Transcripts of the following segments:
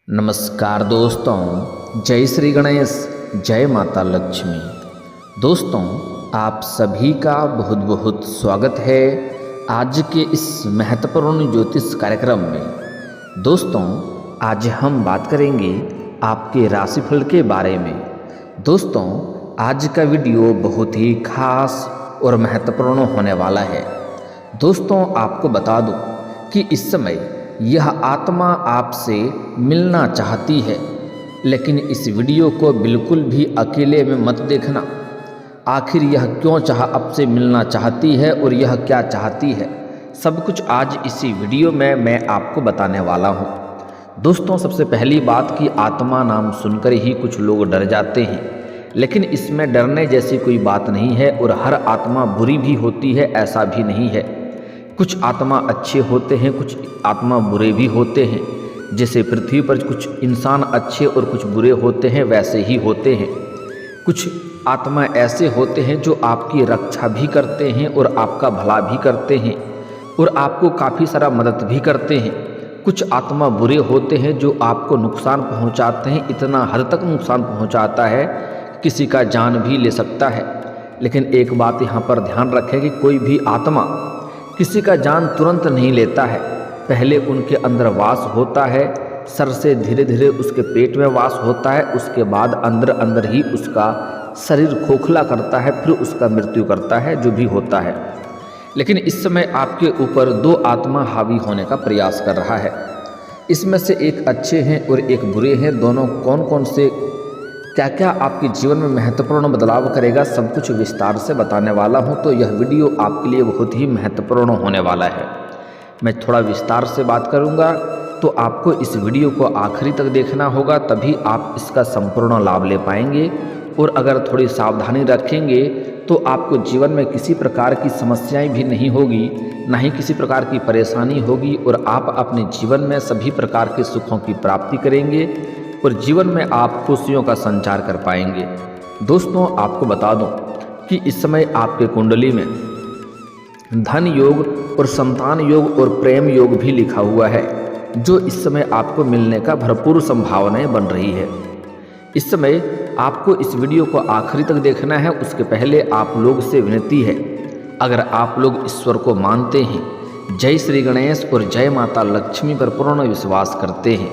नमस्कार दोस्तों, जय श्री गणेश, जय माता लक्ष्मी। दोस्तों, आप सभी का बहुत बहुत स्वागत है आज के इस महत्वपूर्ण ज्योतिष कार्यक्रम में। दोस्तों, आज हम बात करेंगे आपके राशिफल के बारे में। दोस्तों, आज का वीडियो बहुत ही खास और महत्वपूर्ण होने वाला है। दोस्तों, आपको बता दूं कि इस समय यह आत्मा आपसे मिलना चाहती है, लेकिन इस वीडियो को बिल्कुल भी अकेले में मत देखना। आखिर यह क्यों आपसे मिलना चाहती है और यह क्या चाहती है, सब कुछ आज इसी वीडियो में मैं आपको बताने वाला हूँ। दोस्तों, सबसे पहली बात कि आत्मा नाम सुनकर ही कुछ लोग डर जाते हैं, लेकिन इसमें डरने जैसी कोई बात नहीं है। और हर आत्मा बुरी भी होती है ऐसा भी नहीं है। कुछ आत्मा अच्छे होते हैं, कुछ आत्मा बुरे भी होते हैं। जैसे पृथ्वी पर कुछ इंसान अच्छे और कुछ बुरे होते हैं, वैसे ही होते हैं। कुछ आत्मा ऐसे होते हैं जो आपकी रक्षा भी करते हैं और आपका भला भी करते हैं और आपको काफ़ी सारा मदद भी करते हैं। कुछ आत्मा बुरे होते हैं जो आपको नुकसान पहुंचाते हैं, इतना हद तक नुकसान पहुंचाता है किसी का जान भी ले सकता है। लेकिन एक बात यहाँ पर ध्यान रखें कि कोई भी आत्मा किसी का जान तुरंत नहीं लेता है। पहले उनके अंदर वास होता है, सर से धीरे धीरे उसके पेट में वास होता है, उसके बाद अंदर अंदर ही उसका शरीर खोखला करता है, फिर उसका मृत्यु करता है, जो भी होता है। लेकिन इस समय आपके ऊपर दो आत्मा हावी होने का प्रयास कर रहा है। इसमें से एक अच्छे हैं और एक बुरे हैं। दोनों कौन कौन से क्या क्या आपके जीवन में महत्वपूर्ण बदलाव करेगा, सब कुछ विस्तार से बताने वाला हूं। तो यह वीडियो आपके लिए बहुत ही महत्वपूर्ण होने वाला है। मैं थोड़ा विस्तार से बात करूंगा, तो आपको इस वीडियो को आखिरी तक देखना होगा, तभी आप इसका संपूर्ण लाभ ले पाएंगे। और अगर थोड़ी सावधानी रखेंगे तो आपको जीवन में किसी प्रकार की समस्याएं भी नहीं होगी, ना ही किसी प्रकार की परेशानी होगी, और आप अपने जीवन में सभी प्रकार के सुखों की प्राप्ति करेंगे और जीवन में आप खुशियों का संचार कर पाएंगे। दोस्तों, आपको बता दूं कि इस समय आपके कुंडली में धन योग और संतान योग और प्रेम योग भी लिखा हुआ है, जो इस समय आपको मिलने का भरपूर संभावनाएं बन रही है। इस समय आपको इस वीडियो को आखिरी तक देखना है। उसके पहले आप लोग से विनती है, अगर आप लोग ईश्वर को मानते हैं, जय श्री गणेश और जय माता लक्ष्मी पर पूर्ण विश्वास करते हैं,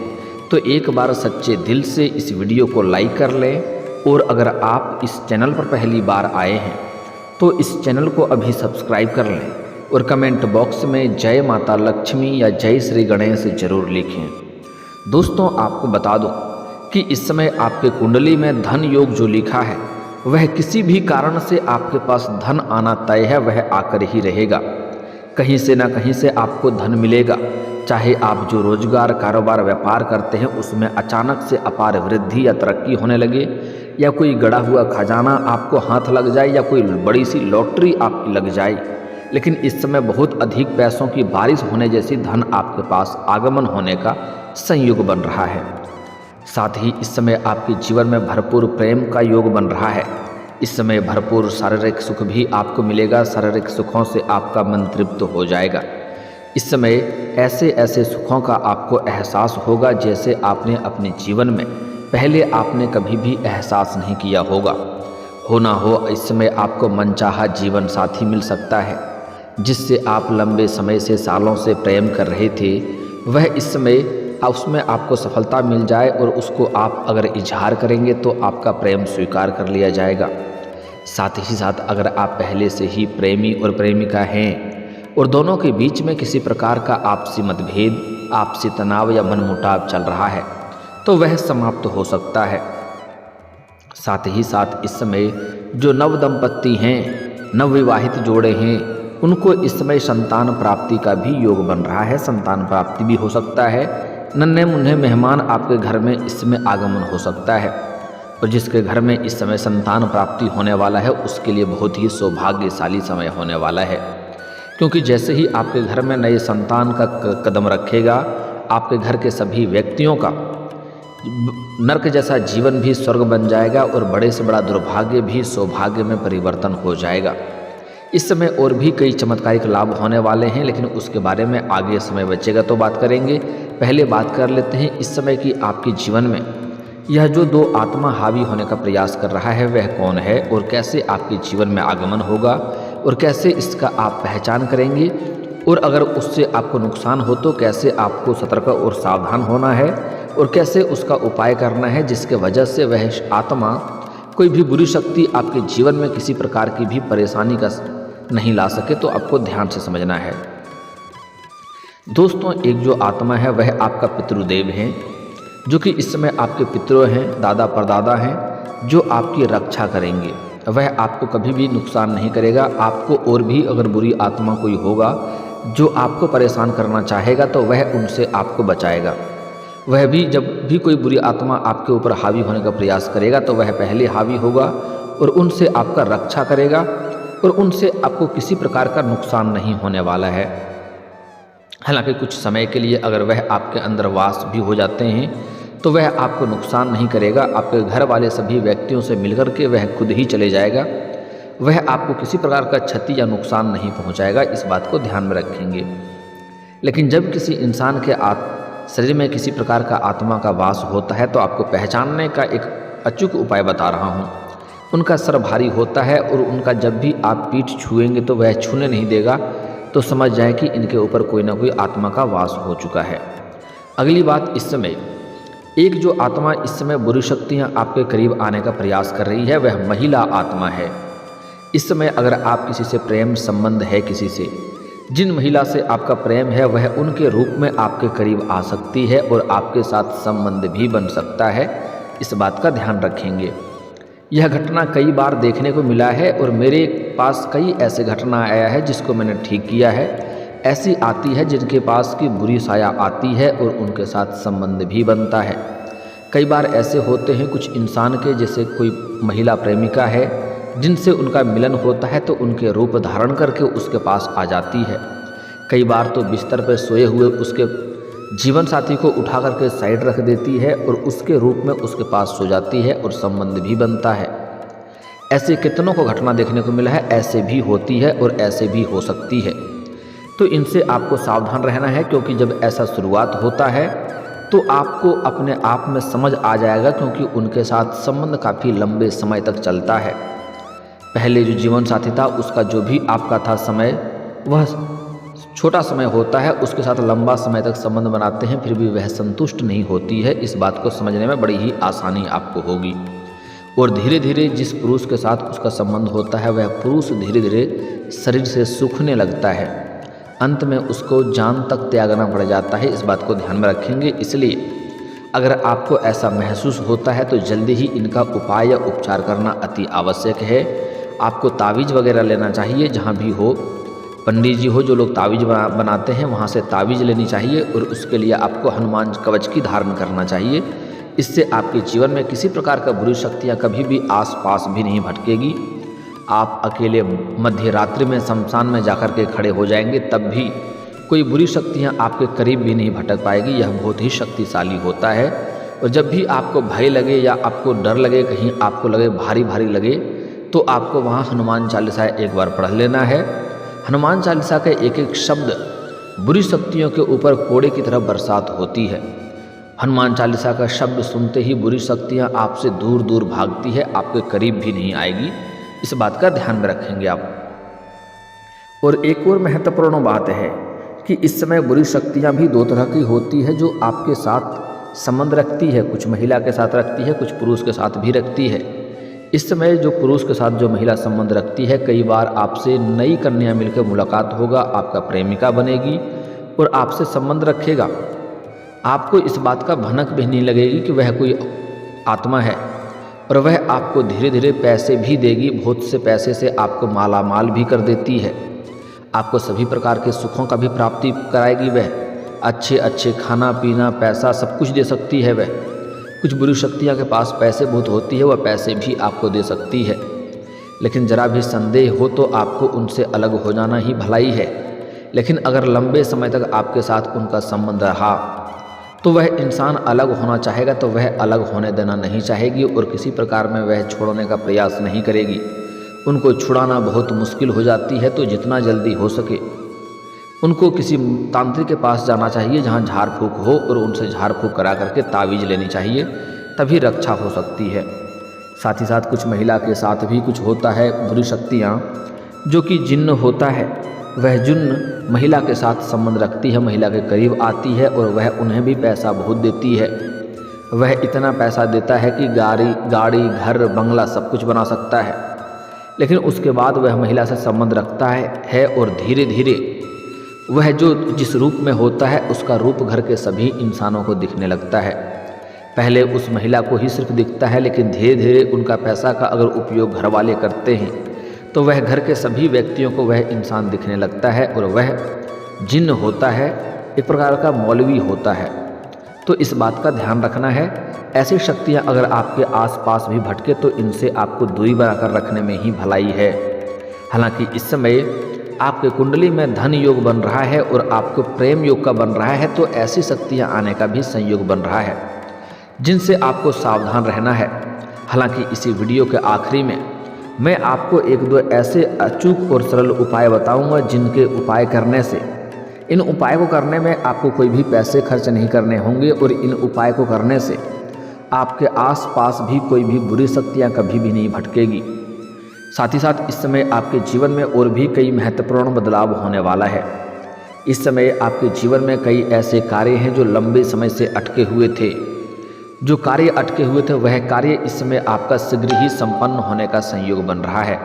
तो एक बार सच्चे दिल से इस वीडियो को लाइक कर लें। और अगर आप इस चैनल पर पहली बार आए हैं तो इस चैनल को अभी सब्सक्राइब कर लें और कमेंट बॉक्स में जय माता लक्ष्मी या जय श्री गणेश जरूर लिखें। दोस्तों, आपको बता दूं कि इस समय आपके कुंडली में धन योग जो लिखा है, वह किसी भी कारण से आपके पास धन आना तय है, वह आकर ही रहेगा। कहीं से ना कहीं से आपको धन मिलेगा। चाहे आप जो रोजगार, कारोबार, व्यापार करते हैं उसमें अचानक से अपार वृद्धि या तरक्की होने लगे, या कोई गड़ा हुआ खजाना आपको हाथ लग जाए, या कोई बड़ी सी लॉटरी आपकी लग जाए। लेकिन इस समय बहुत अधिक पैसों की बारिश होने जैसी धन आपके पास आगमन होने का संयोग बन रहा है। साथ ही इस समय आपके जीवन में भरपूर प्रेम का योग बन रहा है। इस समय भरपूर शारीरिक सुख भी आपको मिलेगा। शारीरिक सुखों से आपका मन तृप्त हो जाएगा। इस समय ऐसे ऐसे सुखों का आपको एहसास होगा जैसे आपने अपने जीवन में पहले आपने कभी भी एहसास नहीं किया होगा। हो ना हो, इस समय आपको मनचाहा जीवन साथी मिल सकता है, जिससे आप लंबे समय से, सालों से प्रेम कर रहे थे। वह इस समय उसमें आपको सफलता मिल जाए और उसको आप अगर इजहार करेंगे तो आपका प्रेम स्वीकार कर लिया जाएगा। साथ ही साथ अगर आप पहले से ही प्रेमी और प्रेमिका हैं और दोनों के बीच में किसी प्रकार का आपसी मतभेद, आपसी तनाव या मनमुटाव चल रहा है, तो वह समाप्त हो सकता है। साथ ही साथ इस समय जो नव दंपत्ति हैं, नवविवाहित जोड़े हैं, उनको इस समय संतान प्राप्ति का भी योग बन रहा है। संतान प्राप्ति भी हो सकता है। नन्हे मुन्ने मेहमान आपके घर में इस समय आगमन हो सकता है। और जिसके घर में इस समय संतान प्राप्ति होने वाला है, उसके लिए बहुत ही सौभाग्यशाली समय होने वाला है। क्योंकि जैसे ही आपके घर में नए संतान का कदम रखेगा, आपके घर के सभी व्यक्तियों का नर्क जैसा जीवन भी स्वर्ग बन जाएगा और बड़े से बड़ा दुर्भाग्य भी सौभाग्य में परिवर्तन हो जाएगा। इस समय और भी कई चमत्कारिक लाभ होने वाले हैं, लेकिन उसके बारे में आगे समय बचेगा तो बात करेंगे। पहले बात कर लेते हैं इस समय की आपके जीवन में यह जो दो आत्मा हावी होने का प्रयास कर रहा है वह कौन है और कैसे आपके जीवन में आगमन होगा और कैसे इसका आप पहचान करेंगे, और अगर उससे आपको नुकसान हो तो कैसे आपको सतर्क और सावधान होना है और कैसे उसका उपाय करना है जिसके वजह से वह आत्मा कोई भी बुरी शक्ति आपके जीवन में किसी प्रकार की भी परेशानी का नहीं ला सके। तो आपको ध्यान से समझना है दोस्तों। एक जो आत्मा है वह आपका पितृदेव है, जो कि इस समय आपके पितरों हैं, दादा परदादा हैं, जो आपकी रक्षा करेंगे। वह आपको कभी भी नुकसान नहीं करेगा। आपको और भी अगर बुरी आत्मा कोई होगा जो आपको परेशान करना चाहेगा तो वह उनसे आपको बचाएगा। वह भी जब भी कोई बुरी आत्मा आपके ऊपर हावी होने का प्रयास करेगा तो वह पहले हावी होगा और उनसे आपका रक्षा करेगा और उनसे आपको किसी प्रकार का नुकसान नहीं होने वाला है। हालांकि कुछ समय के लिए अगर वह आपके अंदर वास भी हो जाते हैं तो वह आपको नुकसान नहीं करेगा। आपके घर वाले सभी व्यक्तियों से मिलकर के वह खुद ही चले जाएगा। वह आपको किसी प्रकार का क्षति या नुकसान नहीं पहुंचाएगा, इस बात को ध्यान में रखेंगे। लेकिन जब किसी इंसान के शरीर में किसी प्रकार का आत्मा का वास होता है तो आपको पहचानने का एक अचूक उपाय बता रहा हूँ। उनका सर भारी होता है और उनका जब भी आप पीठ छुएंगे तो वह छूने नहीं देगा, तो समझ जाए कि इनके ऊपर कोई ना कोई आत्मा का वास हो चुका है। अगली बात, इस समय एक जो आत्मा इस समय बुरी शक्तियाँ आपके करीब आने का प्रयास कर रही है वह महिला आत्मा है। इस समय अगर आप किसी से प्रेम संबंध है, किसी से जिन महिला से आपका प्रेम है वह उनके रूप में आपके करीब आ सकती है और आपके साथ संबंध भी बन सकता है, इस बात का ध्यान रखेंगे। यह घटना कई बार देखने को मिला है और मेरे पास कई ऐसे घटना आया है जिसको मैंने ठीक किया है। ऐसी आती है जिनके पास की बुरी साया आती है और उनके साथ संबंध भी बनता है। कई बार ऐसे होते हैं कुछ इंसान के, जैसे कोई महिला प्रेमिका है जिनसे उनका मिलन होता है तो उनके रूप धारण करके उसके पास आ जाती है। कई बार तो बिस्तर पर सोए हुए उसके जीवन साथी को उठा करके साइड रख देती है और उसके रूप में उसके पास सो जाती है और संबंध भी बनता है। ऐसे कितनों को घटना देखने को मिला है, ऐसे भी होती है और ऐसे भी हो सकती है। तो इनसे आपको सावधान रहना है, क्योंकि जब ऐसा शुरुआत होता है तो आपको अपने आप में समझ आ जाएगा, क्योंकि उनके साथ संबंध काफ़ी लंबे समय तक चलता है। पहले जो जीवन साथी था उसका जो भी आपका था समय वह छोटा समय होता है, उसके साथ लंबा समय तक संबंध बनाते हैं, फिर भी वह संतुष्ट नहीं होती है। इस बात को समझने में बड़ी ही आसानी आपको होगी। और धीरे धीरे जिस पुरुष के साथ उसका संबंध होता है वह पुरुष धीरे धीरे शरीर से सूखने लगता है, अंत में उसको जान तक त्यागना पड़ जाता है। इस बात को ध्यान में रखेंगे। इसलिए अगर आपको ऐसा महसूस होता है तो जल्दी ही इनका उपाय या उपचार करना अति आवश्यक है। आपको तावीज़ वगैरह लेना चाहिए, जहाँ भी हो पंडित जी हो जो लोग तावीज़ बनाते हैं वहाँ से तावीज़ लेनी चाहिए और उसके लिए आपको हनुमान कवच की धारण करना चाहिए। इससे आपके जीवन में किसी प्रकार का बुरी शक्तियाँ कभी भी आसपास भी नहीं भटकेगी। आप अकेले मध्य रात्रि में शमशान में जाकर के खड़े हो जाएंगे तब भी कोई बुरी शक्तियाँ आपके करीब भी नहीं भटक पाएगी। यह बहुत ही शक्तिशाली होता है। और जब भी आपको भय लगे या आपको डर लगे, कहीं आपको लगे भारी भारी लगे, तो आपको वहाँ हनुमान चालीसा एक बार पढ़ लेना है। हनुमान चालीसा का एक एक शब्द बुरी शक्तियों के ऊपर कोड़े की तरह बरसात होती है। हनुमान चालीसा का शब्द सुनते ही बुरी शक्तियाँ आपसे दूर दूर भागती है, आपके करीब भी नहीं आएगी। इस बात का ध्यान में रखेंगे आप। और एक और महत्वपूर्ण बात है कि इस समय बुरी शक्तियाँ भी दो तरह की होती है जो आपके साथ संबंध रखती है। कुछ महिला के साथ रखती है, कुछ पुरुष के साथ भी रखती है। इस समय जो पुरुष के साथ जो महिला संबंध रखती है, कई बार आपसे नई कन्या मिलकर मुलाकात होगा, आपका प्रेमिका बनेगी और आपसे संबंध रखेगा। आपको इस बात का भनक भी नहीं लगेगी कि वह कोई आत्मा है और वह आपको धीरे धीरे पैसे भी देगी। बहुत से पैसे से आपको माला माल भी कर देती है। आपको सभी प्रकार के सुखों का भी प्राप्ति कराएगी। वह अच्छे अच्छे खाना पीना पैसा सब कुछ दे सकती है। वह कुछ बुरी शक्तियाँ के पास पैसे बहुत होती है, वह पैसे भी आपको दे सकती है। लेकिन जरा भी संदेह हो तो आपको उनसे अलग हो जाना ही भलाई है। लेकिन अगर लंबे समय तक आपके साथ उनका संबंध रहा तो वह इंसान अलग होना चाहेगा तो वह अलग होने देना नहीं चाहेगी और किसी प्रकार में वह छोड़ने का प्रयास नहीं करेगी। उनको छुड़ाना बहुत मुश्किल हो जाती है, तो जितना जल्दी हो सके उनको किसी तांत्रिक के पास जाना चाहिए जहाँ झाड़ फूँक हो और उनसे झाड़ फूँक करा करके तावीज़ लेनी चाहिए, तभी रक्षा हो सकती है। साथ ही साथ कुछ महिला के साथ भी कुछ होता है बुरी शक्तियाँ, जो कि जिन्न होता है, वह जिन्न महिला के साथ संबंध रखती है, महिला के करीब आती है और वह उन्हें भी पैसा बहुत देती है। वह इतना पैसा देता है कि गाड़ी घर बंगला सब कुछ बना सकता है, लेकिन उसके बाद वह महिला से संबंध रखता है और धीरे धीरे वह जो जिस रूप में होता है उसका रूप घर के सभी इंसानों को दिखने लगता है। पहले उस महिला को ही सिर्फ दिखता है, लेकिन धीरे धीरे उनका पैसा का अगर उपयोग घर वाले करते हैं तो वह घर के सभी व्यक्तियों को वह इंसान दिखने लगता है और वह जिन्न होता है, एक प्रकार का मौलवी होता है। तो इस बात का ध्यान रखना है। ऐसी शक्तियाँ अगर आपके आसपास भी भटके तो इनसे आपको दूरी बनाकर रखने में ही भलाई है। हालांकि इस समय आपके कुंडली में धन योग बन रहा है और आपको प्रेम योग का बन रहा है, तो ऐसी शक्तियाँ आने का भी संयोग बन रहा है जिनसे आपको सावधान रहना है। हालांकि इसी वीडियो के आखिरी में मैं आपको एक दो ऐसे अचूक और सरल उपाय बताऊंगा जिनके उपाय करने से, इन उपाय को करने में आपको कोई भी पैसे खर्च नहीं करने होंगे और इन उपाय को करने से आपके आसपास भी कोई भी बुरी शक्तियाँ कभी भी नहीं भटकेगी। साथ ही साथ इस समय आपके जीवन में और भी कई महत्वपूर्ण बदलाव होने वाला है। इस समय आपके जीवन में कई ऐसे कार्य हैं जो लंबे समय से अटके हुए थे। जो कार्य अटके हुए थे वह कार्य इस समय आपका शीघ्र ही संपन्न होने का संयोग बन रहा है।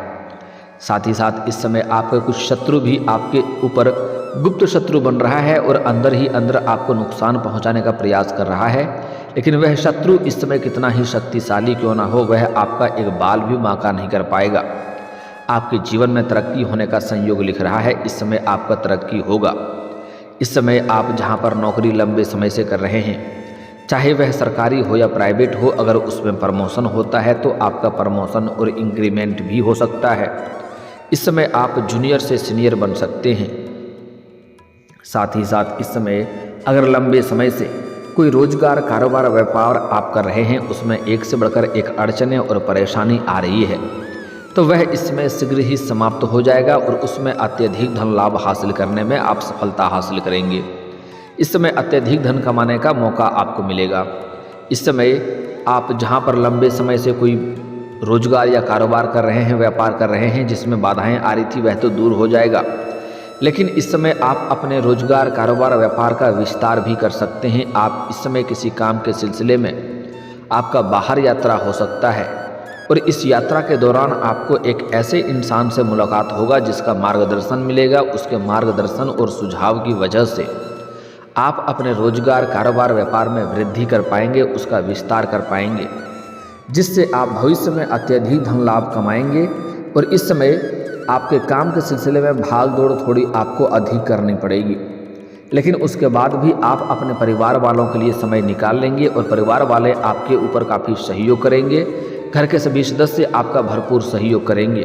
साथ ही साथ इस समय आपके कुछ शत्रु भी आपके ऊपर गुप्त शत्रु बन रहा है और अंदर ही अंदर आपको नुकसान पहुंचाने का प्रयास कर रहा है। लेकिन वह शत्रु इस समय कितना ही शक्तिशाली क्यों ना हो, वह आपका एक बाल भी माका नहीं कर पाएगा। आपके जीवन में तरक्की होने का संयोग लिख रहा है। इस समय आपका तरक्की होगा। इस समय आप जहां पर नौकरी लंबे समय से कर रहे हैं, चाहे वह सरकारी हो या प्राइवेट हो, अगर उसमें प्रमोशन होता है तो आपका प्रमोशन और इंक्रीमेंट भी हो सकता है। इस समय आप जूनियर से सीनियर बन सकते हैं। साथ ही साथ इस समय अगर लंबे समय से कोई रोजगार कारोबार व्यापार आप कर रहे हैं, उसमें एक से बढ़कर एक अड़चनें और परेशानी आ रही है, तो वह इसमें शीघ्र ही समाप्त हो जाएगा और उसमें अत्यधिक धन लाभ हासिल करने में आप सफलता हासिल करेंगे। इस समय अत्यधिक धन कमाने का मौका आपको मिलेगा। इस समय आप जहां पर लंबे समय से कोई रोजगार या कारोबार कर रहे हैं, व्यापार कर रहे हैं, जिसमें बाधाएं आ रही थी वह तो दूर हो जाएगा। लेकिन इस समय आप अपने रोजगार कारोबार व्यापार का विस्तार भी कर सकते हैं। आप इस समय किसी काम के सिलसिले में आपका बाहर यात्रा हो सकता है और इस यात्रा के दौरान आपको एक ऐसे इंसान से मुलाकात होगा जिसका मार्गदर्शन मिलेगा। उसके मार्गदर्शन और सुझाव की वजह से आप अपने रोजगार कारोबार व्यापार में वृद्धि कर पाएंगे, उसका विस्तार कर पाएंगे, जिससे आप भविष्य में अत्यधिक धन लाभ कमाएंगे। और इस समय आपके काम के सिलसिले में भाग दौड़ थोड़ी आपको अधिक करनी पड़ेगी, लेकिन उसके बाद भी आप अपने परिवार वालों के लिए समय निकाल लेंगे और परिवार वाले आपके ऊपर काफ़ी सहयोग करेंगे। घर के सभी सदस्य आपका भरपूर सहयोग करेंगे,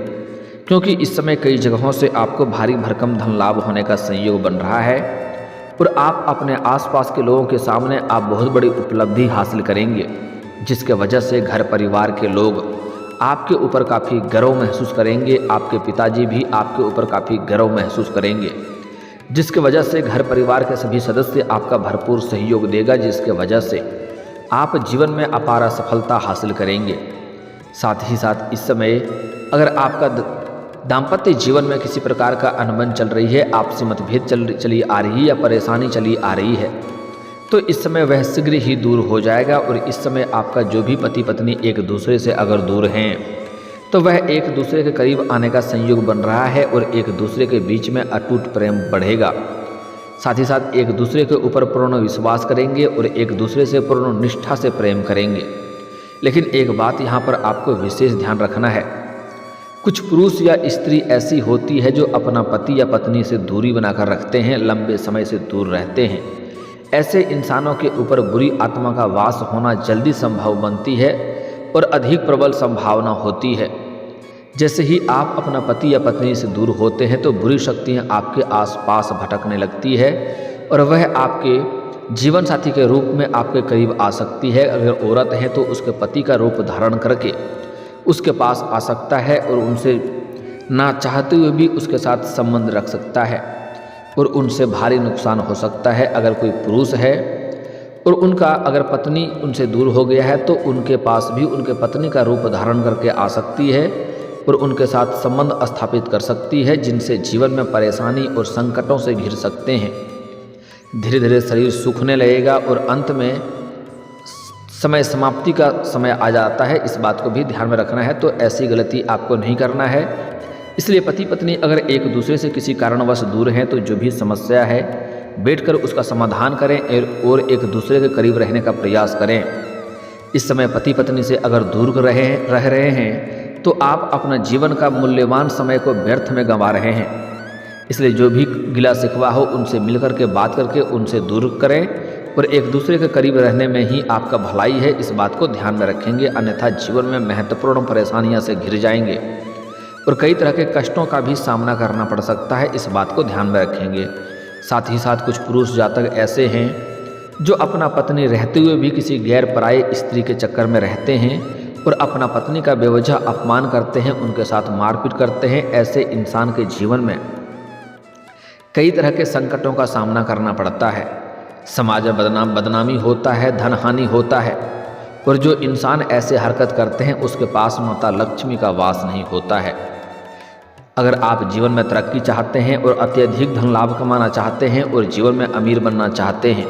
क्योंकि इस समय कई जगहों से आपको भारी भरकम धन लाभ होने का संयोग बन रहा है और आप अपने आसपास के लोगों के सामने आप बहुत बड़ी उपलब्धि हासिल करेंगे, जिसके वजह से घर परिवार के लोग आपके ऊपर काफ़ी गर्व महसूस करेंगे। आपके पिताजी भी आपके ऊपर काफ़ी गर्व महसूस करेंगे, जिसके वजह से घर परिवार के सभी सदस्य आपका भरपूर सहयोग देगा, जिसके वजह से आप जीवन में अपार सफलता हासिल करेंगे। साथ ही साथ इस समय अगर आपका दाम्पत्य जीवन में किसी प्रकार का अनबन चल रही है, आपसी मतभेद चली आ रही है या परेशानी चली आ रही है, तो इस समय वह शीघ्र ही दूर हो जाएगा। और इस समय आपका जो भी पति पत्नी एक दूसरे से अगर दूर हैं, तो वह एक दूसरे के करीब आने का संयोग बन रहा है और एक दूसरे के बीच में अटूट प्रेम बढ़ेगा। साथ ही साथ एक दूसरे के ऊपर पूर्ण विश्वास करेंगे और एक दूसरे से पूर्ण निष्ठा से प्रेम करेंगे। लेकिन एक बात यहाँ पर आपको विशेष ध्यान रखना है, कुछ पुरुष या स्त्री ऐसी होती है जो अपना पति या पत्नी से दूरी बनाकर रखते हैं, लंबे समय से दूर रहते हैं। ऐसे इंसानों के ऊपर बुरी आत्मा का वास होना जल्दी संभव बनती है और अधिक प्रबल संभावना होती है। जैसे ही आप अपना पति या पत्नी से दूर होते हैं तो बुरी शक्तियां आपके आसपास भटकने लगती है और वह आपके जीवन साथी के रूप में आपके करीब आ सकती है। अगर औरत है तो उसके पति का रूप धारण करके उसके पास आ सकता है और उनसे ना चाहते हुए भी उसके साथ संबंध रख सकता है। और उनसे भारी नुकसान हो सकता है। अगर कोई पुरुष है और उनका अगर पत्नी उनसे दूर हो गया है तो उनके पास भी उनके पत्नी का रूप धारण करके आ सकती है और उनके साथ संबंध स्थापित कर सकती है, जिनसे जीवन में परेशानी और संकटों से घिर सकते हैं। धीरे धीरे शरीर सूखने लगेगा और अंत में समय समाप्ति का समय आ जाता है। इस बात को भी ध्यान में रखना है। तो ऐसी गलती आपको नहीं करना है। इसलिए पति पत्नी अगर एक दूसरे से किसी कारणवश दूर हैं तो जो भी समस्या है बैठकर उसका समाधान करें और एक दूसरे के करीब रहने का प्रयास करें। इस समय पति पत्नी से अगर दूर रह रहे हैं तो आप अपना जीवन का मूल्यवान समय को व्यर्थ में गंवा रहे हैं। इसलिए जो भी गिला शिकवा हो उनसे मिलकर के बात करके उनसे दूर करें और एक दूसरे के करीब रहने में ही आपका भलाई है। इस बात को ध्यान में रखेंगे, अन्यथा जीवन में महत्वपूर्ण परेशानियां से घिर जाएंगे और कई तरह के कष्टों का भी सामना करना पड़ सकता है। इस बात को ध्यान में रखेंगे। साथ ही साथ कुछ पुरुष जातक ऐसे हैं जो अपना पत्नी रहते हुए भी किसी गैर पराई स्त्री के चक्कर में रहते हैं और अपना पत्नी का बेवजह अपमान करते हैं, उनके साथ मारपीट करते हैं। ऐसे इंसान के जीवन में कई तरह के संकटों का सामना करना पड़ता है। समाज में बदनामी होता है, धन हानि होता है और जो इंसान ऐसे हरकत करते हैं उसके पास माता लक्ष्मी का वास नहीं होता है। अगर आप जीवन में तरक्की चाहते हैं और अत्यधिक धन लाभ कमाना चाहते हैं और जीवन में अमीर बनना चाहते हैं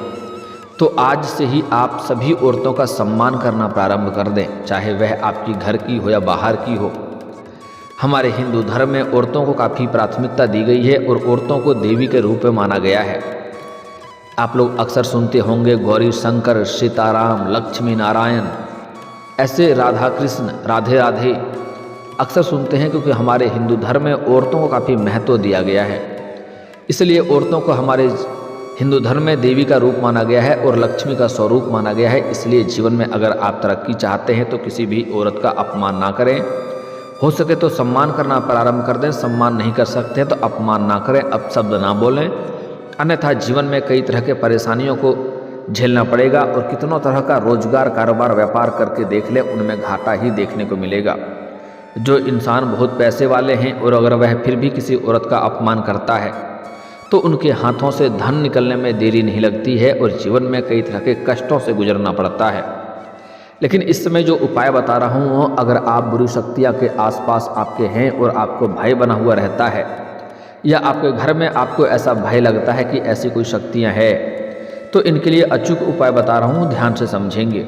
तो आज से ही आप सभी औरतों का सम्मान करना प्रारंभ कर दें, चाहे वह आपकी घर की हो या बाहर की हो। हमारे हिंदू धर्म में औरतों को काफ़ी प्राथमिकता दी गई है और औरतों को देवी के रूप में माना गया है। आप लोग अक्सर सुनते होंगे गौरी शंकर, सीताराम, लक्ष्मी नारायण, ऐसे राधा कृष्ण, राधे राधे अक्सर सुनते हैं, क्योंकि हमारे हिंदू धर्म में औरतों को काफ़ी महत्व दिया गया है। इसलिए औरतों को हमारे हिंदू धर्म में देवी का रूप माना गया है और लक्ष्मी का स्वरूप माना गया है। इसलिए जीवन में अगर आप तरक्की चाहते हैं तो किसी भी औरत का अपमान ना करें। हो सके तो सम्मान करना प्रारंभ कर दें। सम्मान नहीं कर सकते तो अपमान ना करें, अपशब्द ना बोलें, अन्यथा जीवन में कई तरह के परेशानियों को झेलना पड़ेगा और कितनों तरह का रोजगार, कारोबार, व्यापार करके देख लें, उनमें घाटा ही देखने को मिलेगा। जो इंसान बहुत पैसे वाले हैं और अगर वह फिर भी किसी औरत का अपमान करता है तो उनके हाथों से धन निकलने में देरी नहीं लगती है और जीवन में कई तरह के कष्टों से गुजरना पड़ता है। लेकिन इस समय जो उपाय बता रहा हूँ, अगर आप बुरी शक्तियाँ के आसपास आपके हैं और आपको भय बना हुआ रहता है या आपके घर में आपको ऐसा भय लगता है कि ऐसी कोई शक्तियाँ हैं, तो इनके लिए अचूक उपाय बता रहा हूँ, ध्यान से समझेंगे।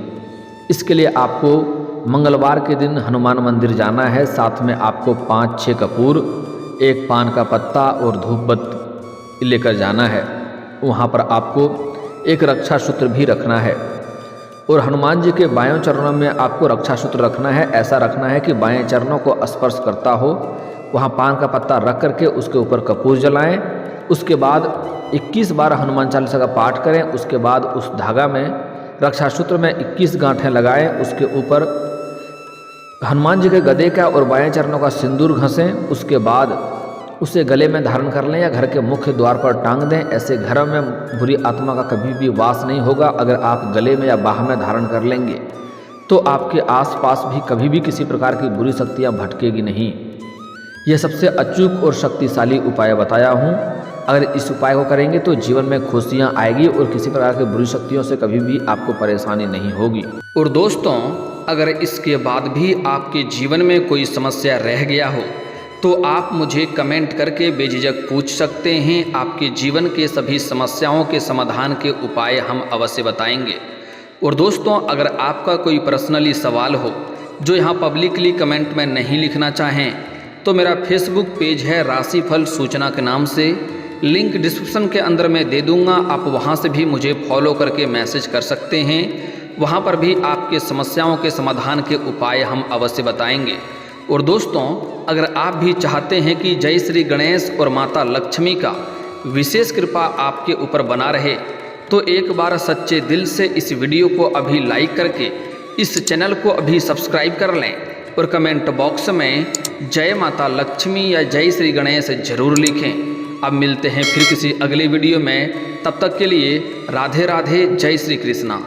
इसके लिए आपको मंगलवार के दिन हनुमान मंदिर जाना है। साथ में आपको 5-6 कपूर, 1 पान का पत्ता और धूप बत्ती लेकर जाना है। वहाँ पर आपको एक रक्षा सूत्र भी रखना है और हनुमान जी के बाएं चरणों में आपको रक्षा सूत्र रखना है। ऐसा रखना है कि बाएं चरणों को स्पर्श करता हो। वहाँ पान का पत्ता रख करके उसके ऊपर कपूर जलाएं। उसके बाद 21 बार हनुमान चालीसा का पाठ करें। उसके बाद उस धागा में रक्षा सूत्र में 21 गांठें लगाएं। उसके ऊपर हनुमान जी के गदे का और बाएं चरणों का सिंदूर घसें। उसके बाद उसे गले में धारण कर लें या घर के मुख्य द्वार पर टांग दें। ऐसे घरों में बुरी आत्मा का कभी भी वास नहीं होगा। अगर आप गले में या बाह में धारण कर लेंगे तो आपके आसपास भी कभी भी किसी प्रकार की बुरी शक्तियाँ भटकेगी नहीं। यह सबसे अचूक और शक्तिशाली उपाय बताया हूँ। अगर इस उपाय को करेंगे तो जीवन में खुशियाँ आएगी और किसी प्रकार की बुरी शक्तियों से कभी भी आपको परेशानी नहीं होगी। और दोस्तों, अगर इसके बाद भी आपके जीवन में कोई समस्या रह गया हो तो आप मुझे कमेंट करके बेझिझक पूछ सकते हैं। आपके जीवन के सभी समस्याओं के समाधान के उपाय हम अवश्य बताएंगे। और दोस्तों, अगर आपका कोई पर्सनली सवाल हो जो यहाँ पब्लिकली कमेंट में नहीं लिखना चाहें तो मेरा फेसबुक पेज है राशिफल सूचना के नाम से, लिंक डिस्क्रिप्शन के अंदर मैं दे दूँगा। आप वहाँ से भी मुझे फॉलो करके मैसेज कर सकते हैं। वहाँ पर भी आपके समस्याओं के समाधान के उपाय हम अवश्य बताएंगे। और दोस्तों, अगर आप भी चाहते हैं कि जय श्री गणेश और माता लक्ष्मी का विशेष कृपा आपके ऊपर बना रहे तो एक बार सच्चे दिल से इस वीडियो को अभी लाइक करके इस चैनल को अभी सब्सक्राइब कर लें और कमेंट बॉक्स में जय माता लक्ष्मी या जय श्री गणेश जरूर लिखें। अब मिलते हैं फिर किसी अगले वीडियो में। तब तक के लिए राधे राधे, जय श्री कृष्णा।